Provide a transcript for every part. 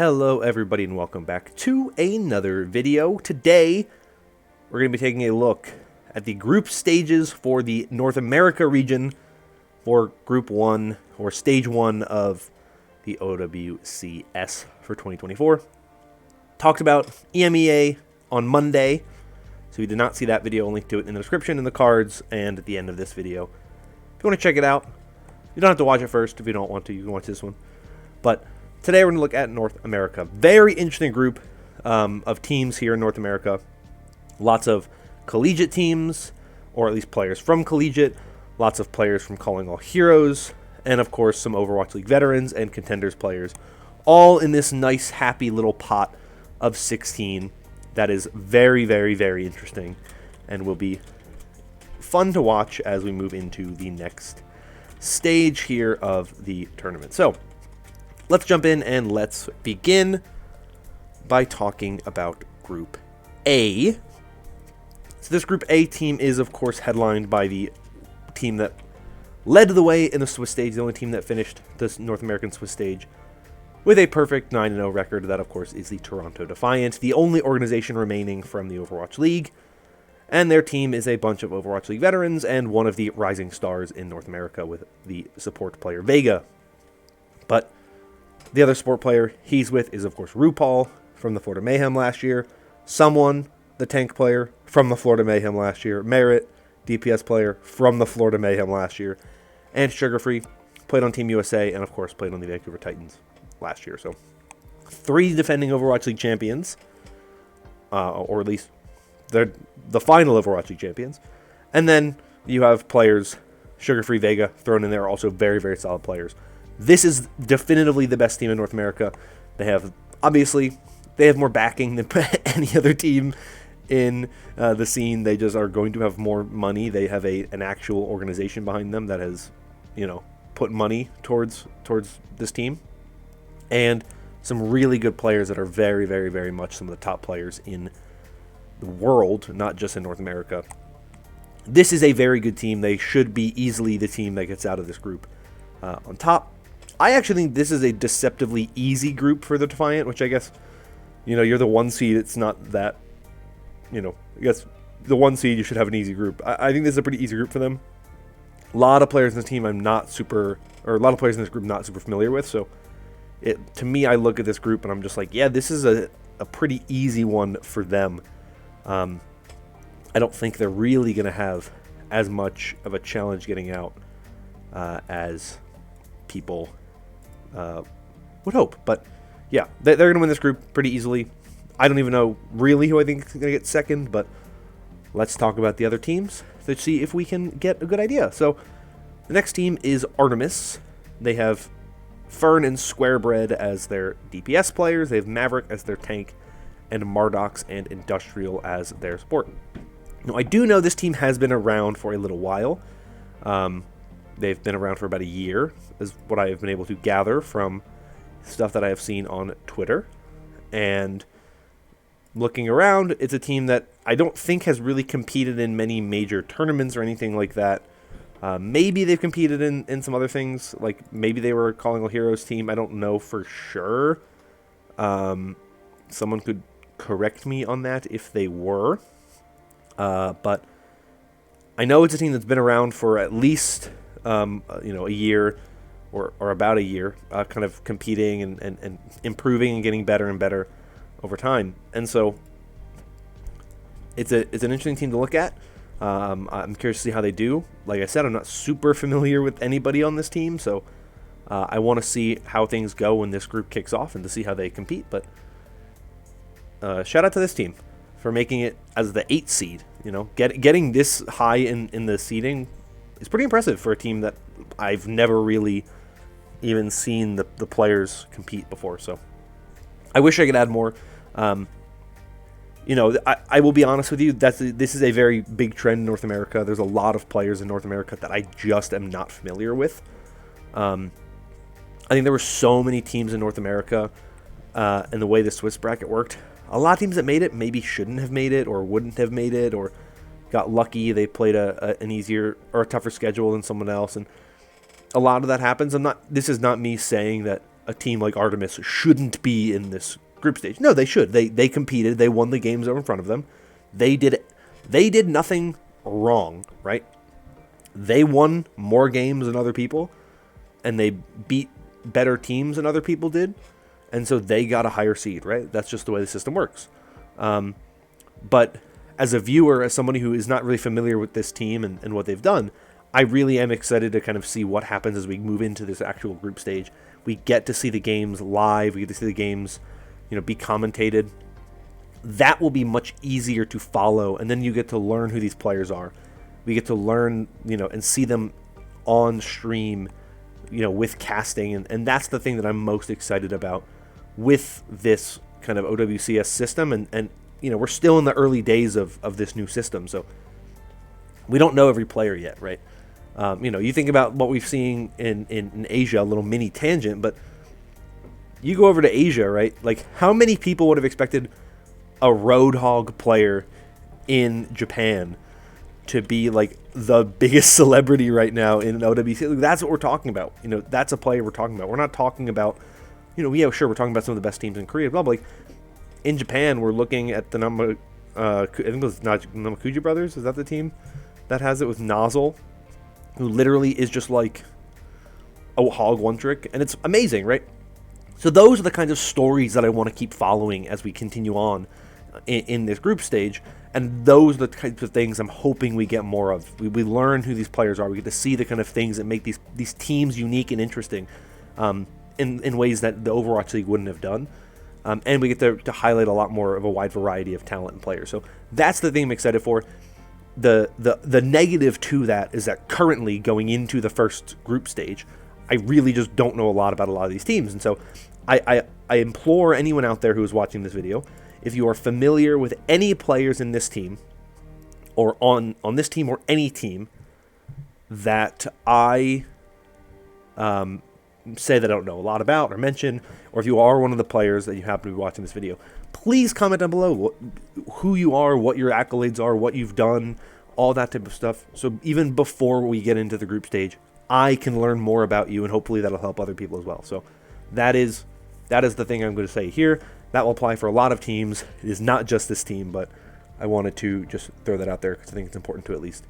Hello everybody and welcome back to another video. Today we're going to be taking a look at the group stages for the North America region for Group 1 or Stage 1 of the OWCS for 2024. Talked about EMEA on Monday, so if you did not see that video, I'll link to it in the description, in the cards, and at the end of this video. If you want to check it out, you don't have to watch it first. If you don't want to, you can watch this one. But today we're going to look at North America. Very interesting group of teams here in North America. Lots of collegiate teams, or at least players from collegiate. Lots of players from Calling All Heroes. And of course some Overwatch League veterans and contenders players. All in this nice, happy little pot of 16 that is very, very, very interesting. And will be fun to watch as we move into the next stage here of the tournament. So let's jump in and let's begin by talking about Group A. So this Group A team is, of course, headlined by the team that led the way in the Swiss stage, the only team that finished this North American Swiss stage with a perfect 9-0 record. That, of course, is the Toronto Defiant, the only organization remaining from the Overwatch League. And their team is a bunch of Overwatch League veterans and one of the rising stars in North America with the support player Vega. But the other support player he's with is, of course, RuPaul from the Florida Mayhem last year. Someone, the tank player from the Florida Mayhem last year. Merritt, DPS player from the Florida Mayhem last year. And Sugarfree, played on Team USA and, of course, played on the Vancouver Titans last year. So 3 defending Overwatch League champions, or at least they're the final Overwatch League champions. And then you have players, Sugarfree, Vega, thrown in there, also very, very solid players. This is definitively the best team in North America. They have, obviously, they have more backing than any other team in the scene. They just are going to have more money. They have an actual organization behind them that has, put money towards this team. And some really good players that are very, very, very much some of the top players in the world, not just in North America. This is a very good team. They should be easily the team that gets out of this group on top. I actually think this is a deceptively easy group for the Defiant, which I guess, you're the 1 seed. It's not that, I guess the 1 seed, you should have an easy group. I think this is a pretty easy group for them. A lot of players in this team a lot of players in this group not super familiar with. So to me, I look at this group and I'm just like, yeah, this is a pretty easy one for them. I don't think they're really going to have as much of a challenge getting out as people would hope. But yeah, they're going to win this group pretty easily. I don't even know really who I think is going to get second, but let's talk about the other teams to see if we can get a good idea. So the next team is Artemis. They have Fern and Squarebread as their DPS players. They have Maverick as their tank, and Mardox and Industrial as their support. Now, I do know this team has been around for a little while. They've been around for about a year, is what I have been able to gather from stuff that I have seen on Twitter. And looking around, it's a team that I don't think has really competed in many major tournaments or anything like that. Maybe they've competed in some other things, like maybe they were a Calling All Heroes team. I don't know for sure. Someone could correct me on that if they were. But I know it's a team that's been around for at least a year or about a year, kind of competing and improving and getting better and better over time. And so it's an interesting team to look at. I'm curious to see how they do. Like I said, I'm not super familiar with anybody on this team, so I want to see how things go when this group kicks off and to see how they compete. But shout out to this team for making it as the 8th seed. Getting this high in the seeding is pretty impressive for a team that I've never really even seen the players compete before. So I wish I could add more. I will be honest with you, this is a very big trend in North America. There's a lot of players in North America that I just am not familiar with. I think there were so many teams in North America, and the way the Swiss bracket worked. A lot of teams that made it maybe shouldn't have made it or wouldn't have made it or got lucky. They played an easier or a tougher schedule than someone else, and a lot of that happens. This is not me saying that a team like Artemis shouldn't be in this group stage. No, they should. They competed. They won the games that were in front of them. They did nothing wrong, right? They won more games than other people, and they beat better teams than other people did, and so they got a higher seed, right? That's just the way the system works. But as a viewer, as somebody who is not really familiar with this team and what they've done, I really am excited to kind of see what happens as we move into this actual group stage. We get to see the games live. We get to see the games, be commentated. That will be much easier to follow, and then you get to learn who these players are. We get to learn, and see them on stream, with casting, and that's the thing that I'm most excited about with this kind of OWCS system, and we're still in the early days of this new system, so we don't know every player yet, right? You think about what we've seen in Asia, a little mini tangent, but you go over to Asia, right? Like, how many people would have expected a Roadhog player in Japan to be like the biggest celebrity right now in OWCS? That's what we're talking about. That's a player we're talking about. We're not talking about, we're talking about some of the best teams in Korea, but like in Japan, we're looking at the I think it was Namakuji Brothers. Is that the team that has it with Nozzle, who literally is just like a hog one trick, and it's amazing, right? So those are the kinds of stories that I want to keep following as we continue on in this group stage, and those are the types of things I'm hoping we get more of. We learn who these players are. We get to see the kind of things that make these teams unique and interesting in ways that the Overwatch League wouldn't have done. And we get to highlight a lot more of a wide variety of talent and players. So that's the thing I'm excited for. The negative to that is that currently going into the first group stage, I really just don't know a lot about a lot of these teams. And so I implore anyone out there who is watching this video, if you are familiar with any players in this team, or on this team or any team that I say that I don't know a lot about or mention, or if you are one of the players that you happen to be watching this video, please comment down below who you are, what your accolades are, what you've done, all that type of stuff. So even before we get into the group stage, I can learn more about you, and hopefully that'll help other people as well. So that is the thing I'm going to say here. That will apply for a lot of teams. It is not just this team, but I wanted to just throw that out there because I think it's important to at least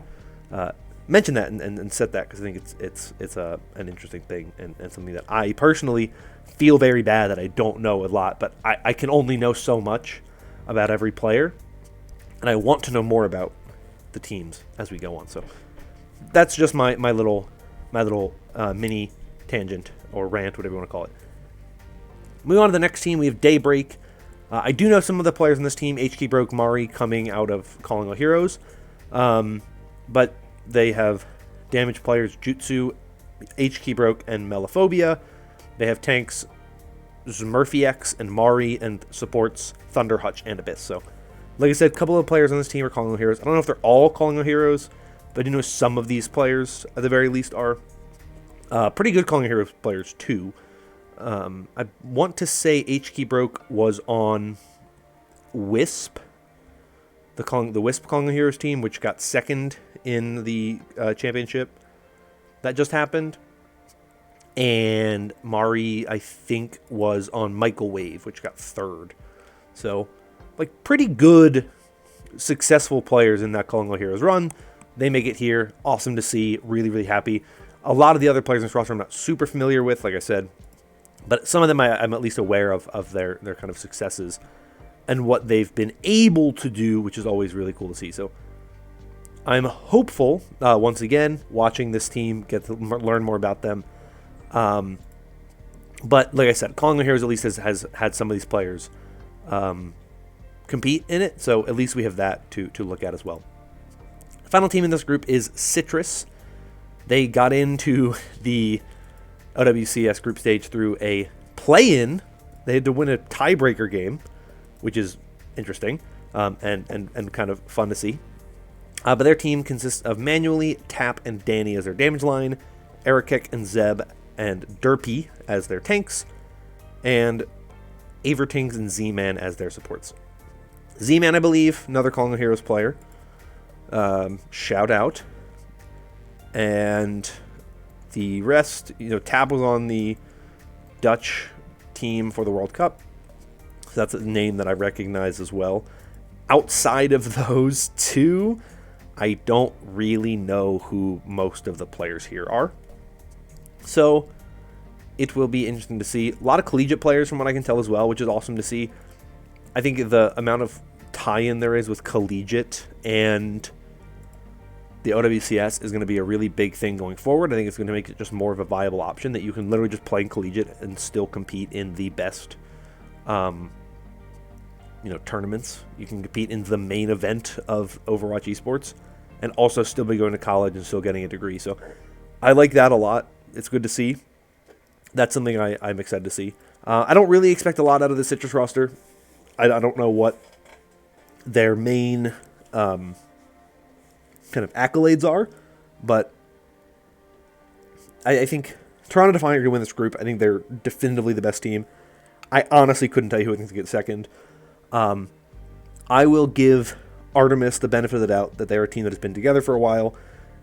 mention that and set that, because I think it's an interesting thing and something that I personally feel very bad that I don't know a lot, but I can only know so much about every player, and I want to know more about the teams as we go on. So that's just my little mini tangent or rant, whatever you want to call it. Moving on to the next team, we have Daybreak. I do know some of the players on this team. HK Broke, Mari coming out of Calling All Heroes, but they have damage players Jutsu, HK Broke, and Melophobia. They have tanks Smurfy X and Mari, and supports Thunder, Hutch, and Abyss. So, like I said, a couple of players on this team are Calling All Heroes. I don't know if they're all Calling All Heroes, but I do know some of these players, at the very least, are pretty good Calling All Heroes players too. I want to say HK Broke was on Wisp, the Wisp Calling All Heroes team, which got second in the championship that just happened. And Mari, I think, was on Michael Wave, which got third. So, like, pretty good, successful players in that Calling All Heroes run. They make it here. Awesome to see. Really, really happy. A lot of the other players in this roster I'm not super familiar with, like I said. But some of them I'm at least aware of their kind of successes and what they've been able to do, which is always really cool to see. So I'm hopeful, once again, watching this team, get to learn more about them. But like I said, Calling All Heroes at least has had some of these players compete in it, so at least we have that to look at as well. The final team in this group is Citrus. They got into the OWCS group stage through a play-in. They had to win a tiebreaker game, which is interesting and kind of fun to see. But their team consists of Manually, Tap, and Danny as their damage line, Erekek and Zeb and Derpy as their tanks, and Avertings and Z-Man as their supports. Z-Man, I believe, another Calling All Heroes player. Shout out. And the rest, Tap was on the Dutch team for the World Cup. So that's a name that I recognize as well. Outside of those two, I don't really know who most of the players here are. So it will be interesting to see. A lot of collegiate players from what I can tell as well, which is awesome to see. I think the amount of tie-in there is with collegiate and the OWCS is going to be a really big thing going forward. I think it's going to make it just more of a viable option that you can literally just play in collegiate and still compete in the best tournaments. You can compete in the main event of Overwatch esports and also still be going to college and still getting a degree. So I like that a lot. It's good to see. That's something I'm excited to see. I don't really expect a lot out of the Citrus roster. I don't know what their main kind of accolades are, but I think Toronto Defiant are going to win this group. I think they're definitively the best team. I honestly couldn't tell you who I think to get second. I will give Artemis the benefit of the doubt that they're a team that has been together for a while,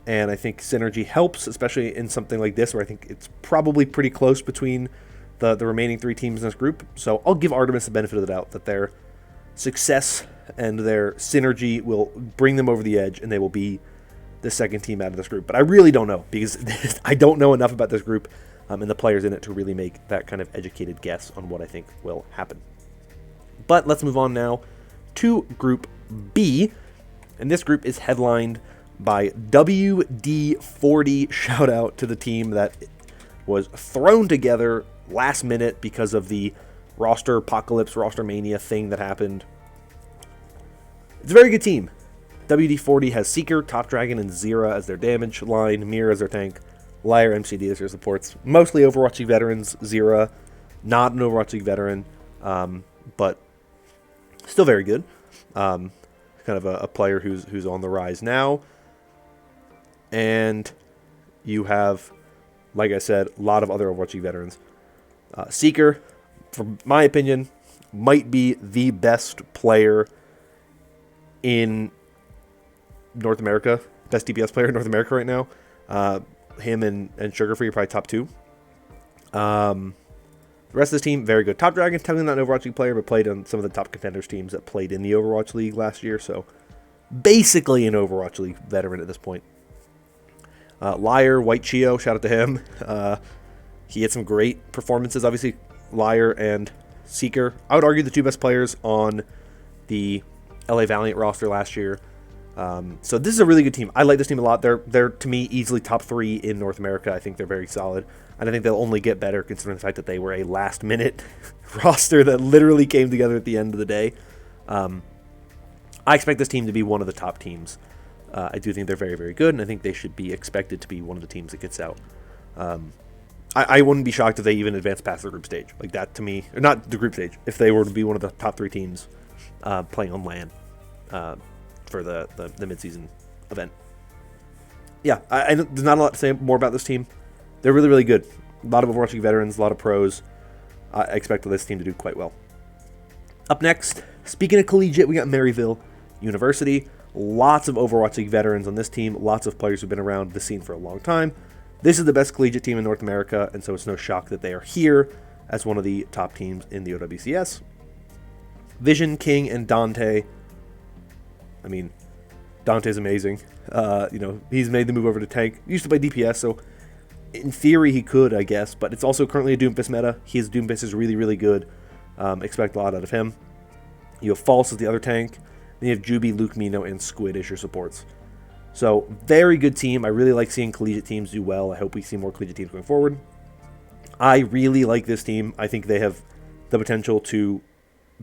and I think synergy helps, especially in something like this where I think it's probably pretty close between the remaining three teams in this group. So I'll give Artemis the benefit of the doubt that their success and their synergy will bring them over the edge, and they will be the second team out of this group. But I really don't know, because I don't know enough about this group and the players in it to really make that kind of educated guess on what I think will happen. But let's move on now to Group B, and this group is headlined by WD-40. Shout out to the team that was thrown together last minute because of the roster apocalypse, roster mania thing that happened. It's a very good team. WD-40 has Seeker, Top Dragon, and Zera as their damage line, Mir as their tank, Liar, MCD as their supports. Mostly Overwatch League veterans. Zera, not an Overwatch League veteran, but still very good. Kind of a player who's on the rise now. And you have, like I said, a lot of other Overwatch League veterans. Seeker, from my opinion, might be the best player in North America. Best DPS player in North America right now. Him and Sugarfree are probably top two. The rest of this team, very good. Top Dragon, technically not an Overwatch League player, but played on some of the top contenders teams that played in the Overwatch League last year. So basically an Overwatch League veteran at this point. Liar, White Chio, shout out to him. He had some great performances. Obviously, Liar and Seeker, I would argue the two best players on the LA Valiant roster last year. So this is a really good team. I like this team a lot. They're to me easily top three in North America. I think they're very solid, and I think they'll only get better considering the fact that they were a last minute roster that literally came together at the end of the day. I expect this team to be one of the top teams. I do think they're very, very good, and I think they should be expected to be one of the teams that gets out. I wouldn't be shocked if they even advance past the group stage. Like that to me, or not the group stage, if they were to be one of the top three teams playing on LAN for the midseason event. Yeah, there's not a lot to say more about this team. They're really, really good. A lot of Overwatch League veterans, a lot of pros. I expect this team to do quite well. Up next, speaking of collegiate, we got Maryville University. Lots of Overwatch League veterans on this team. Lots of players who've been around the scene for a long time. This is the best collegiate team in North America, and so it's no shock that they are here as one of the top teams in the OWCS. Vision, King, and Dante. I mean, Dante's amazing. He's made the move over to tank. He used to play DPS, so in theory he could, I guess, but it's also currently a Doomfist meta. His Doomfist is really, really good. Expect a lot out of him. You have False as the other tank. Then you have Juby, Luke Mino, and Squid as your supports. So, very good team. I really like seeing collegiate teams do well. I hope we see more collegiate teams going forward. I really like this team. I think they have the potential to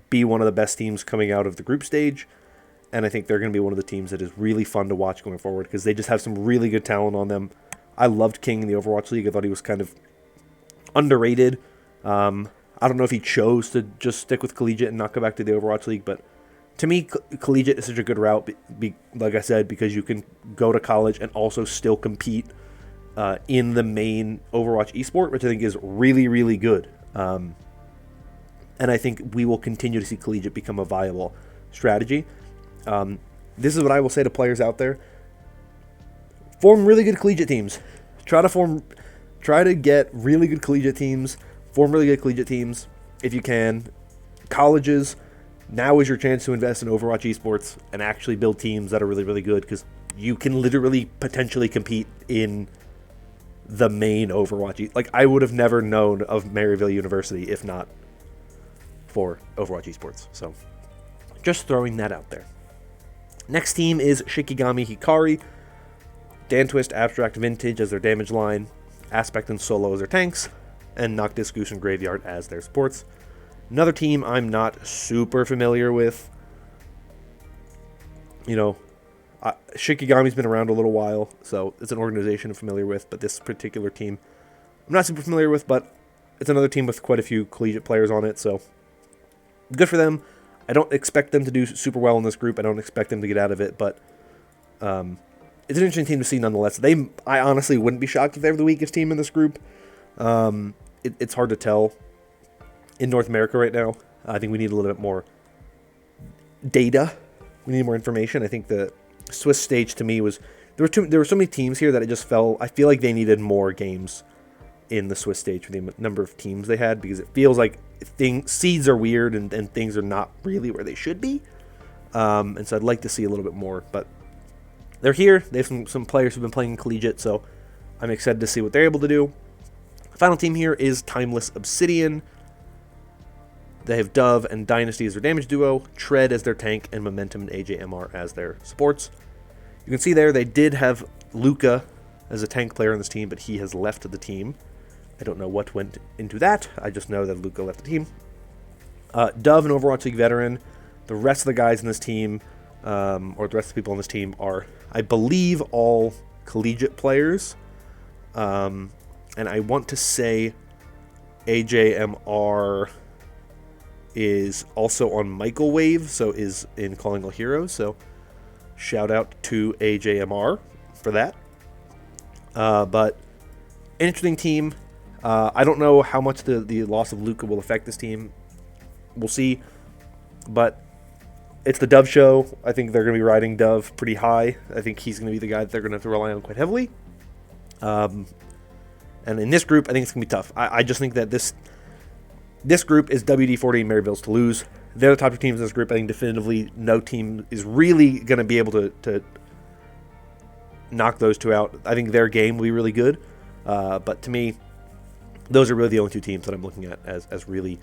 be one of the best teams coming out of the group stage. And I think they're going to be one of the teams that is really fun to watch going forward because they just have some really good talent on them. I loved King in the Overwatch League. I thought he was kind of underrated. I don't know if he chose to just stick with collegiate and not go back to the Overwatch League, but to me, collegiate is such a good route, like I said, because you can go to college and also still compete in the main Overwatch esport, which I think is really, really good. And I think we will continue to see collegiate become a viable strategy. This is what I will say to players out there. Form really good collegiate teams. Try to get really good collegiate teams. Form really good collegiate teams if you can. Colleges, now is your chance to invest in Overwatch esports and actually build teams that are really, really good, because you can literally potentially compete in the main Overwatch. Like, I would have never known of Maryville University if not for Overwatch esports. So, just throwing that out there. Next team is Shikigami Hikari. Dan Twist, Abstract, Vintage as their damage line. Aspect and Solo as their tanks. And Noctis, Goose, and Graveyard as their supports. Another team I'm not super familiar with. You know, Shikigami's been around a little while, so it's an organization I'm familiar with, but this particular team I'm not super familiar with, but it's another team with quite a few collegiate players on it, so good for them. I don't expect them to do super well in this group. I don't expect them to get out of it, but it's an interesting team to see nonetheless. I honestly wouldn't be shocked if they were the weakest team in this group. It's hard to tell in North America right now. I think we need a little bit more data. We need more information. I think the Swiss stage to me was there were so many teams here that it just felt. I feel like they needed more games in the Swiss stage for the number of teams they had, because it feels like seeds are weird and things are not really where they should be. And so I'd like to see a little bit more, but they're here. They have some players who've been playing collegiate, so I'm excited to see what they're able to do. The final team here is Timeless Obsidian. They have Dove and Dynasty as their damage duo, Tread as their tank, and Momentum and AJMR as their supports. You can see there they did have Luca as a tank player on this team, but he has left the team. I don't know what went into that. I just know that Luca left the team. Dove, an Overwatch League veteran. The rest of the guys in this team, or the rest of the people on this team, are, I believe, all collegiate players. And I want to say AJMR is also on Michael Wave, so is in Calling All Heroes. So shout out to AJMR for that. But interesting team. I don't know how much the loss of Luca will affect this team. We'll see. But it's the Dove show. I think they're going to be riding Dove pretty high. I think he's going to be the guy that they're going to have to rely on quite heavily. And in this group, I think it's going to be tough. I just think that this group is WD-40 and Maryville's to lose. They're the top two teams in this group. I think definitively no team is really going to be able to knock those two out. I think their game will be really good. But to me, those are really the only two teams that I'm looking at as really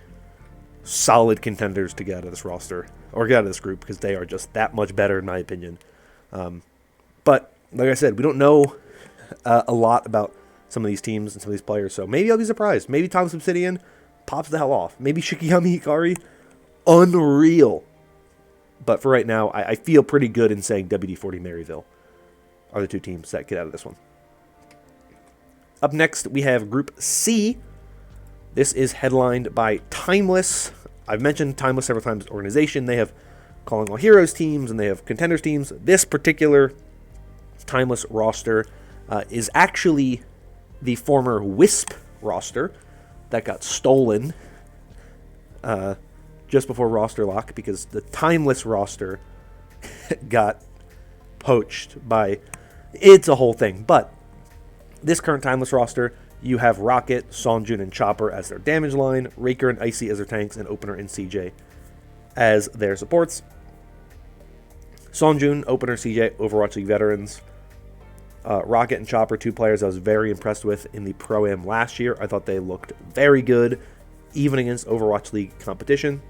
solid contenders to get out of this roster, or get out of this group, because they are just that much better in my opinion. But like I said, we don't know a lot about some of these teams and some of these players, so maybe I'll be surprised. Maybe Timeless Obsidian pops the hell off. Maybe Shikigami Hikari, unreal. But for right now, I feel pretty good in saying WD-40 Maryville are the two teams that get out of this one. Up next, we have Group C. This is headlined by Timeless. I've mentioned Timeless several times as an organization. They have Calling All Heroes teams and they have Contenders teams. This particular Timeless roster is actually the former Wisp roster that got stolen just before roster lock, because the Timeless roster got poached by... It's a whole thing, but this current Timeless roster, you have Rocket, Sonjun, and Chopper as their damage line, Raker and Icy as their tanks, and Opener and CJ as their supports. Sonjun, Opener, CJ, Overwatch League veterans. Rocket and Chopper, two players I was very impressed with in the Pro-Am last year. I thought they looked very good, even against Overwatch League competition.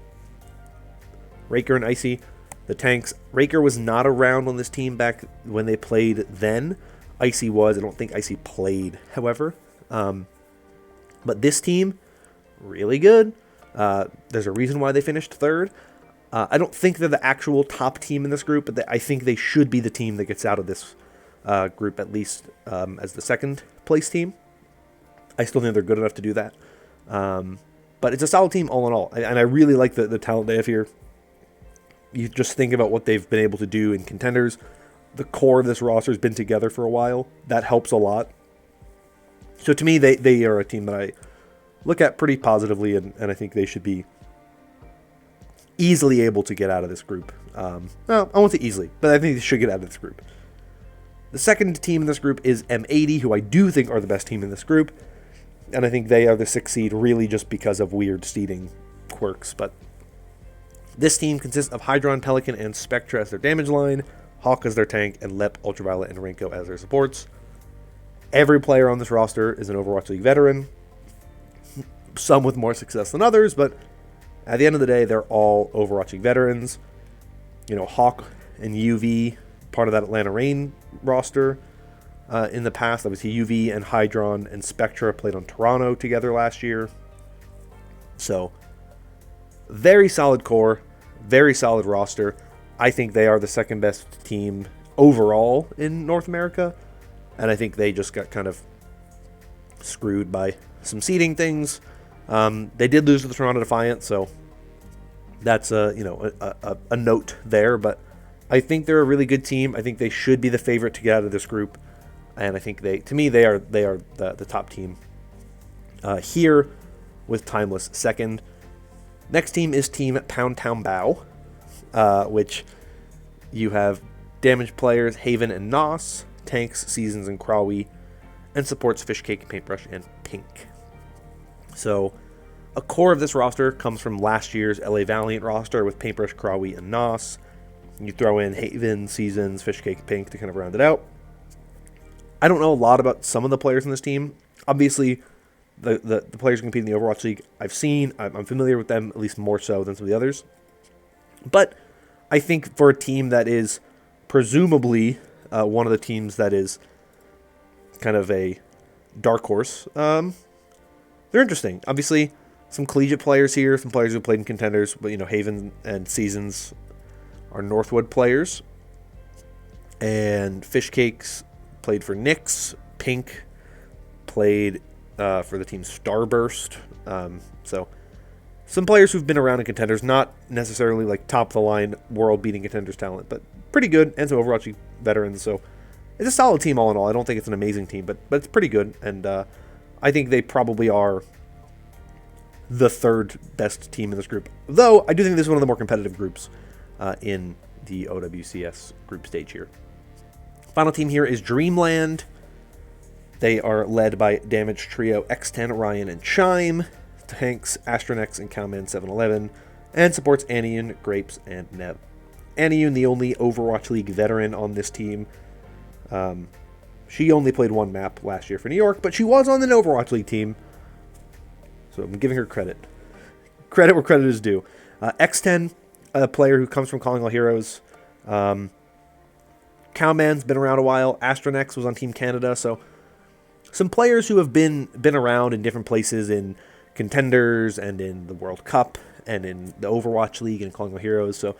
Raker and Icy, the tanks. Raker was not around on this team back when they played then. Icy was. I don't think Icy played, however. But this team, really good. There's a reason why they finished third. I don't think they're the actual top team in this group, but I think they should be the team that gets out of this group, at least as the second place team. I still think they're good enough to do that. But it's a solid team all in all. And I really like the talent they have here. You just think about what they've been able to do in Contenders. The core of this roster has been together for a while. That helps a lot. So to me, they are a team that I look at pretty positively, and I think they should be easily able to get out of this group. Well, I won't say easily, but I think they should get out of this group. The second team in this group is M80, who I do think are the best team in this group. and I think they are the 6th seed really just because of weird seeding quirks. But this team consists of Hydron, Pelican, and Spectra as their damage line, Hawk as their tank, and Lep, Ultraviolet, and Renko as their supports. Every player on this roster is an Overwatch League veteran, some with more success than others, but at the end of the day, they're all Overwatch League veterans. You know, Hawk and UV, part of that Atlanta Reign roster in the past. Obviously, UV and Hydron and Spectra played on Toronto together last year. So, very solid core, very solid roster. I think they are the 2nd best team overall in North America, and I think they just got kind of screwed by some seeding things. They did lose to the Toronto Defiant, so that's a note there. But I think they're a really good team. I think they should be the favorite to get out of this group, and I think they are the top team here, with Timeless 2nd. Next team is Team Pound Town Bow, which you have damage players Haven and Nos, tanks Seasons and Crawley, and supports Fishcake, Paintbrush, and Pink. So, a core of this roster comes from last year's LA Valiant roster with Paintbrush, Crawley, and Nos. You throw in Haven, Seasons, Fishcake, Pink to kind of round it out. I don't know a lot about some of the players in this team. Obviously, the players who compete in the Overwatch League, I'm familiar with them, at least more so than some of the others. But I think for a team that is presumably one of the teams that is kind of a dark horse, they're interesting. Obviously, some collegiate players here, some players who played in contenders, but Haven and Seasons are Northwood players. And Fishcakes played for Nyx. Pink played for the team Starburst. So some players who've been around in contenders, not necessarily like top-of-the-line, world-beating contenders talent, but pretty good, and some Overwatch League veterans. So it's a solid team all in all. I don't think it's an amazing team, but it's pretty good, and I think they probably are the 3rd best team in this group. Though, I do think this is one of the more competitive groups in the OWCS group stage here. Final team here is Dreamland. They are led by damage trio X10, Ryan, and Chime, tanks Astronex and Cowman 711, and supports Anion, Grapes, and Nev. Anion, the only Overwatch League veteran on this team. She only played one map last year for New York, but she was on an Overwatch League team, so I'm giving her credit. Credit where credit is due. X10, a player who comes from Calling All Heroes. Cowman's been around a while. Astronex was on Team Canada, so some players who have been around in different places in contenders and in the World Cup and in the Overwatch League and Calling All Heroes. So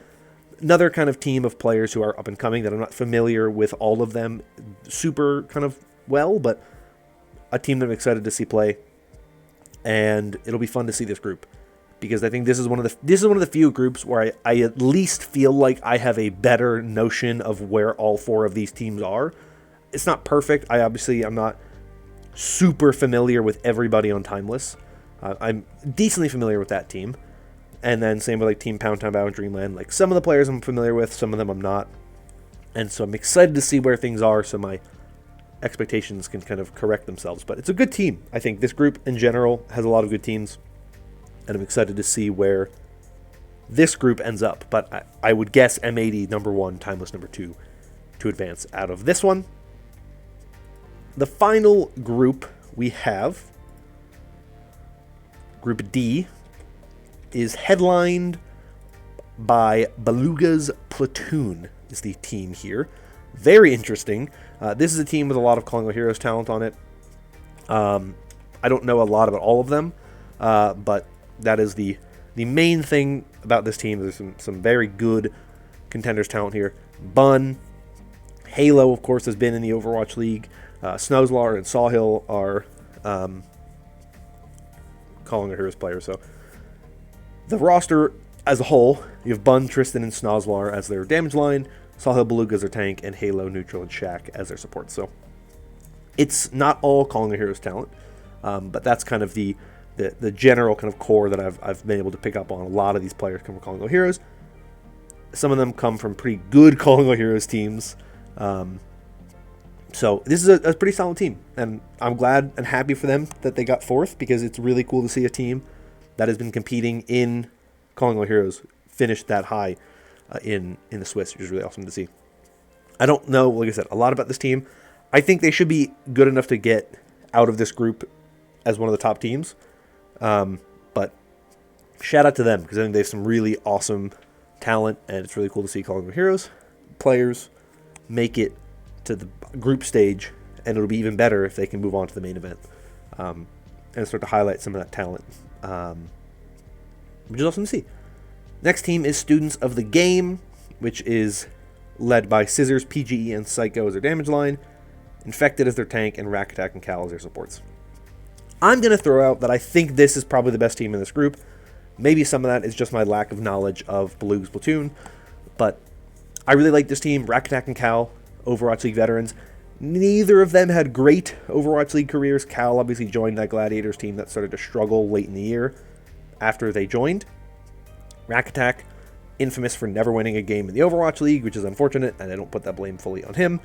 another kind of team of players who are up and coming that I'm not familiar with all of them super kind of well, but a team that I'm excited to see play. And it'll be fun to see this group, because I think this is one of the few groups where I at least feel like I have a better notion of where all 4 of these teams are. It's not perfect. I'm not super familiar with everybody on Timeless. I'm decently familiar with that team. And then same with like Team Pound Town Bow and Dreamland. Like some of the players I'm familiar with, some of them I'm not. And so I'm excited to see where things are so my expectations can kind of correct themselves. But it's a good team. I think this group in general has a lot of good teams, and I'm excited to see where this group ends up. But I would guess M80 number 1, Timeless number 2 to advance out of this one. The final group we have, Group D, is headlined by Beluga's Platoon, is the team here. Very interesting. This is a team with a lot of Calling All Heroes talent on it. I don't know a lot about all of them, but that is the main thing about this team. There's some very good contenders talent here. Bun, Halo, of course, has been in the Overwatch League. Snowslar and Sawhill are Calling All Heroes players. So the roster as a whole, you have Bun, Tristan, and Snozlar as their damage line, Sawhill, Beluga as their tank, and Halo, Neutral, and Shaq as their support. So it's not all Calling All Heroes talent, but that's kind of the general kind of core that I've been able to pick up on. A lot of these players come from Calling All Heroes. Some of them come from pretty good Calling All Heroes teams. So this is a pretty solid team, and I'm glad and happy for them that they got 4th, because it's really cool to see a team that has been competing in Calling All Heroes finish that high in the Swiss, which is really awesome to see. I don't know, like I said, a lot about this team. I think they should be good enough to get out of this group as one of the top teams. But shout out to them, because I think they have some really awesome talent, and it's really cool to see Calling All Heroes players make it to the group stage, and it'll be even better if they can move on to the main event and start to highlight some of that talent, which is awesome to see. Next team is Students of the Game, which is led by Scissors, PGE, and Psycho as their damage line, Infected as their tank, and Rack Attack and Cal as their supports. I'm going to throw out that I think this is probably the best team in this group. Maybe some of that is just my lack of knowledge of Beluga's platoon, but I really like this team. Rack Attack and Cal, Overwatch League veterans. Neither of them had great Overwatch League careers. Cal obviously joined that Gladiators team that started to struggle late in the year after they joined. Rack Attack, infamous for never winning a game in the Overwatch League, which is unfortunate, and I don't put that blame fully on him.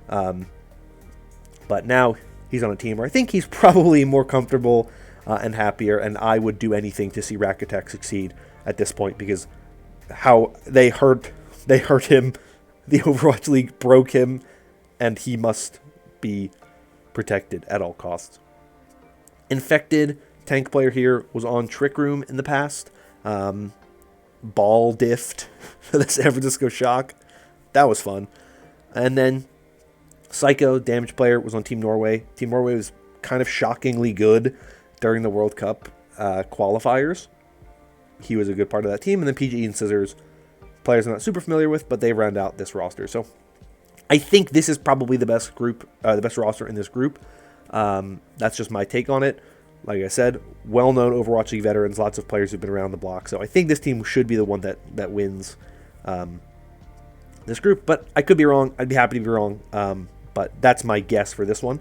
But now he's on a team where I think he's probably more comfortable and happier, and I would do anything to see Rack Attack succeed at this point, because how they hurt him, the Overwatch League broke him, and he must be protected at all costs. Infected, tank player here, was on Trick Room in the past. Ball diffed for the San Francisco Shock. That was fun. And then Psycho, damage player, was on Team Norway. Team Norway was kind of shockingly good during the World Cup qualifiers. He was a good part of that team. And then PGE and Scissors, players I'm not super familiar with, but they round out this roster. So I think this is probably the best group, the best roster in this group. That's just my take on it. Like I said, well-known Overwatch League veterans, lots of players who've been around the block. So I think this team should be the one that wins this group. But I could be wrong. I'd be happy to be wrong. But that's my guess for this one.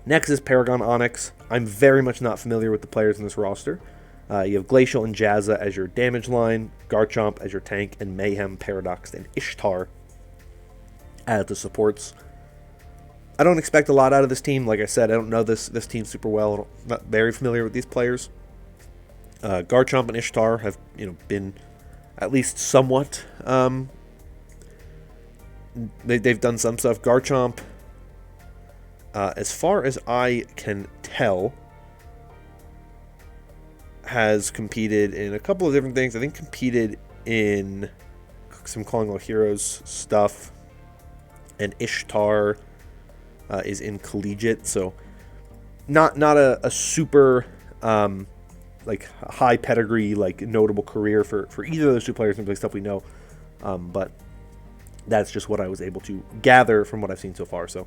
Next is Paragon Onyx. I'm very much not familiar with the players in this roster. You have Glacial and Jazza as your damage line, Garchomp as your tank, and Mayhem, Paradox, and Ishtar as the supports. I don't expect a lot out of this team. Like I said, I don't know this team super well. I'm not very familiar with these players. Garchomp and Ishtar have been at least somewhat. They've done some stuff. Garchomp, as far as I can tell, has competed in a couple of different things. I think competed in some Calling All Heroes stuff, and Ishtar is in collegiate, so not a super like high pedigree, like notable career for either of those two players, and stuff we know, but that's just what I was able to gather from what I've seen so far. So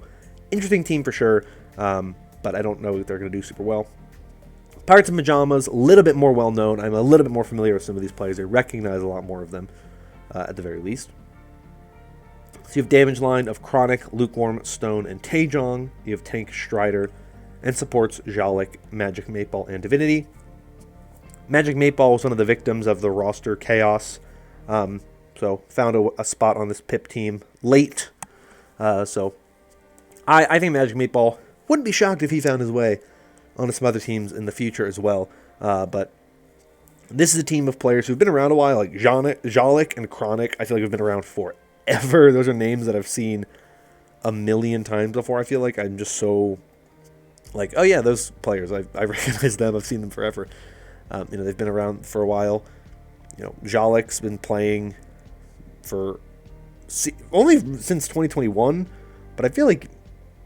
interesting team for sure, but I don't know if they're going to do super well. Pirates and Pajamas, a little bit more well known. I'm a little bit more familiar with some of these players. I recognize a lot more of them at the very least. So you have damage line of Chronic, Lukewarm, Stone, and Taejong. You have Tank Strider, and supports Jalik, Magic 8-Ball, and Divinity. Magic 8-Ball was one of the victims of the roster chaos, so found a spot on this PIP team late. So I think Magic 8-Ball, wouldn't be shocked if he found his way onto some other teams in the future as well. But this is a team of players who've been around a while, like Jalik and Chronic. I feel like have been around forever. Those are names that I've seen a million times before. I feel like I'm just so like, oh yeah, those players, I recognize them. I've seen them forever. They've been around for a while. Jalik's been playing for only since 2021, but I feel like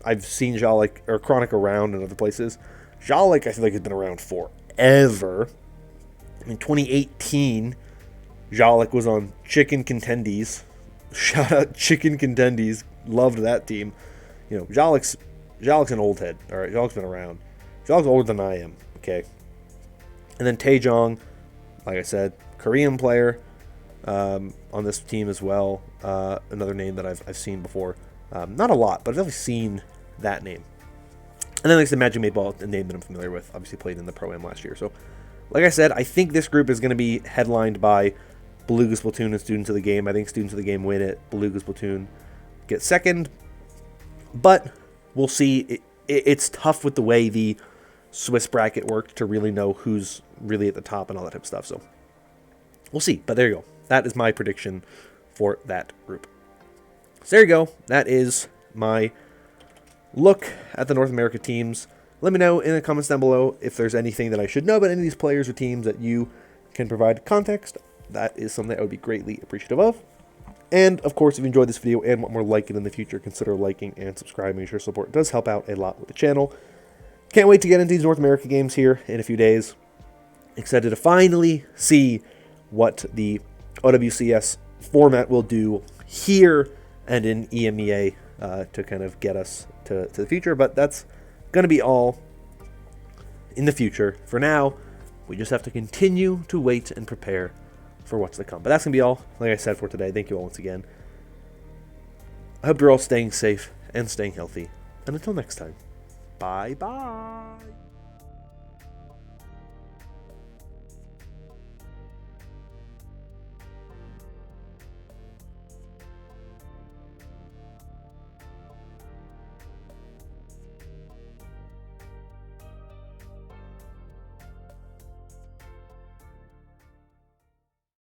I've seen Jalik or Chronic around in other places. Jalik, I feel like, has been around forever. I mean, 2018, Jalik was on Chicken Contendies. Shout out Chicken Contendies. Loved that team. Jalik's an old head. All right, Jalik's been around. Jalik's older than I am. Okay. And then Taejong, like I said, Korean player on this team as well. Another name that I've seen before. Not a lot, but I've definitely seen that name. And then, like I said, Magic 8-Ball, a name that I'm familiar with. Obviously played in the Pro-Am last year. So, like I said, I think this group is going to be headlined by Beluga's Platoon and Students of the Game. I think Students of the Game win it. Beluga's Platoon get second. But we'll see. It's tough with the way the Swiss bracket worked to really know who's really at the top and all that type of stuff. So we'll see. But there you go. That is my prediction for that group. So there you go. That is my look at the North America teams. Let me know in the comments down below if there's anything that I should know about any of these players or teams that you can provide context. That is something I would be greatly appreciative of. And, of course, if you enjoyed this video and want more like it in the future, consider liking and subscribing. Your support does help out a lot with the channel. Can't wait to get into these North America games here in a few days. Excited to finally see what the OWCS format will do here and in EMEA to kind of get us to the future. But that's going to be all in the future. For now, we just have to continue to wait and prepare for what's to come. But that's going to be all, like I said, for today. Thank you all once again. I hope you're all staying safe and staying healthy. And until next time, bye-bye.